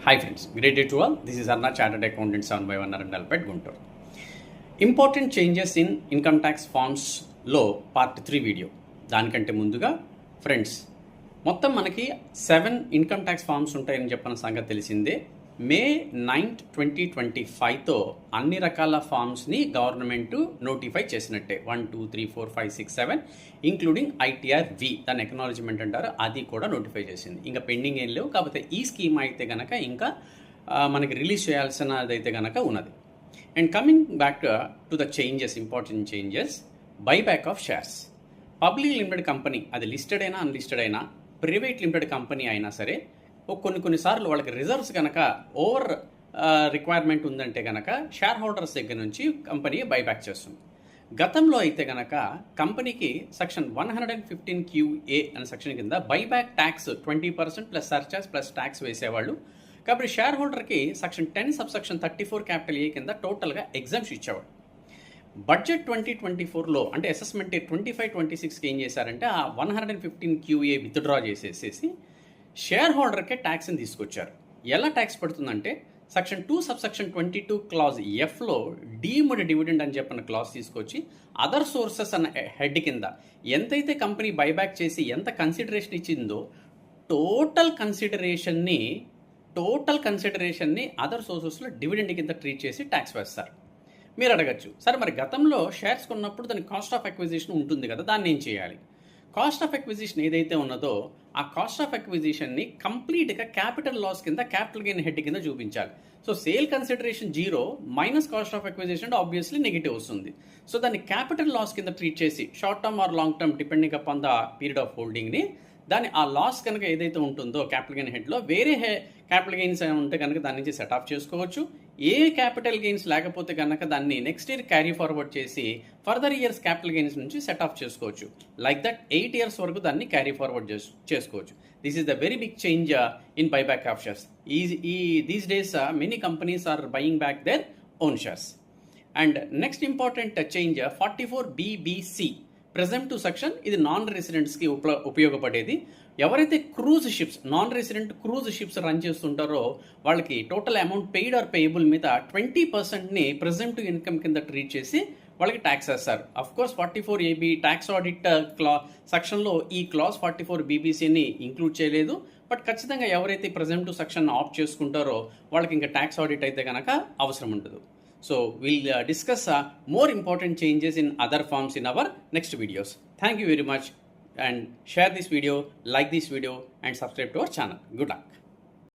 Hi friends, great day to all. This is Arna, Chartered Accountant 7/1 Narandalpet, Guntur. Important changes in income tax forms లో part 3 video. దానికంటే ముందుగా friends, మొత్తం మనకి 7 income tax forms ఉంటాయని చెప్పిన సంగతి తెలిసిందే. మే 9, 2025తో అన్ని రకాల ఫార్మ్స్ని గవర్నమెంట్ నోటిఫై చేసినట్టే. 1, 2, 3, 4, 5, 6, 7 ఇంక్లూడింగ్ ఐటీఆర్ వి, దాని ఎకనాలజిమెంట్ అంటారు, అది కూడా నోటిఫై చేసింది. ఇంకా పెండింగ్ ఏం లేవు. కాకపోతే ఈ స్కీమ్ అయితే కనుక ఇంకా మనకి రిలీజ్ చేయాల్సినదైతే కనుక ఉన్నది. And coming back to the changes, important changes, buyback of shares. Public limited company, అది లిస్టెడ్ అయినా అన్లిస్టెడ్ అయినా, ప్రైవేట్ లిమిటెడ్ కంపెనీ అయినా సరే, కొన్నిసార్లు వాళ్ళకి రిజర్వ్స్ కనుక ఓవర్ రిక్వైర్మెంట్ ఉందంటే కనుక షేర్ హోల్డర్స్ దగ్గర నుంచి కంపెనీ బైబ్యాక్ చేస్తుంది. గతంలో అయితే కనుక కంపెనీకి సెక్షన్ 115 QA అనే సెక్షన్ కింద buyback tax 20% plus surcharge plus tax వేసేవాళ్ళు. కాబట్టి షేర్ హోల్డర్కి సెక్షన్ 10 సబ్సెక్షన్ 34 క్యాపిటల్ ఏ కింద టోటల్గా ఎగ్జామ్షన్ ఇచ్చేవాడు. బడ్జెట్ 2024లో అంటే అసెస్మెంట్ 25-26కి ఏం చేశారంటే ఆ 115 QA విత్డ్రా చేసేసేసి షేర్ హోల్డర్కే ట్యాక్స్ని తీసుకొచ్చారు. ఎలా ట్యాక్స్ పడుతుందంటే సెక్షన్ 2 సబ్సెక్షన్ 22 క్లాజ్ ఎఫ్లో డీమ్డ్ డివిడెండ్ అని చెప్పిన క్లాజ్ తీసుకొచ్చి అదర్ సోర్సెస్ అన్న హెడ్ కింద ఎంతైతే కంపెనీ బైబ్యాక్ చేసి ఎంత కన్సిడరేషన్ ఇచ్చిందో టోటల్ కన్సిడరేషన్ని అదర్ సోర్సెస్లో డివిడెండ్ కింద ట్రీట్ చేసి ట్యాక్స్ వేస్తారు. మీరు అడగచ్చు, సరే మరి గతంలో షేర్స్ కొన్నప్పుడు దాని కాస్ట్ ఆఫ్ అక్విజిషన్ ఉంటుంది కదా, దాన్ని ఏం చేయాలి? కాస్ట్ ఆఫ్ అక్విజిషన్ ఏదైతే ఉన్నదో ఆ కాస్ట్ ఆఫ్ అక్విజిషన్ని కంప్లీట్గా క్యాపిటల్ లాస్ కింద క్యాపిటల్ గెయిన్ హెడ్ కింద చూపించాలి. So sale consideration 0 minus cost of acquisition obviously negative వస్తుంది. సో దాన్ని క్యాపిటల్ లాస్ కింద ట్రీట్ చేసి short term or long term depending upon the period of హోల్డింగ్ని, దాన్ని ఆ లాస్ కనుక ఏదైతే ఉంటుందో క్యాపిటల్ గెయిన్ హెడ్లో వేరే క్యాపిటల్ గెయిన్స్ ఉంటే కనుక దాని నుంచి సెట్ ఆఫ్ చేసుకోవచ్చు. ఏ క్యాపిటల్ గెయిన్స్ లేకపోతే కనుక దాన్ని నెక్స్ట్ ఇయర్ క్యారీ ఫార్వర్డ్ చేసి ఫర్దర్ ఇయర్స్ క్యాపిటల్ గెయిన్స్ నుంచి సెట్ ఆఫ్ చేసుకోవచ్చు. లైక్ దట్ 8 years వరకు దాన్ని క్యారీ ఫార్వర్డ్ చేసుకోవచ్చు. This is the very big change in buyback of shares. These days many companies are buying back their own shares. And next important change 44BBC presumptive section. ఇది non రెసిడెంట్స్కి ఉపయోగపడేది. ఎవరైతే cruise ships, non resident cruise ships run చేస్తుంటారో వాళ్ళకి total amount paid are payable మీద 20%ని ప్రెజెంటివ్ income కింద treat చేసి వాళ్ళకి ట్యాక్స్ వేస్తారు. Of course 44AB tax audit సెక్షన్లో ఈ క్లాస్ 44BBCని ఇంక్లూడ్ చేయలేదు. బట్ ఖచ్చితంగా ఎవరైతే ప్రెజెంటివ్ సెక్షన్ ఆప్ట్ చేసుకుంటారో వాళ్ళకి ఇంకా ట్యాక్స్ ఆడిట్ అయితే కనుక అవసరం ఉండదు. So we'll discuss more important changes in other forms in our next videos. Thank you very much, and share this video, like this video, and subscribe to our channel. Good luck.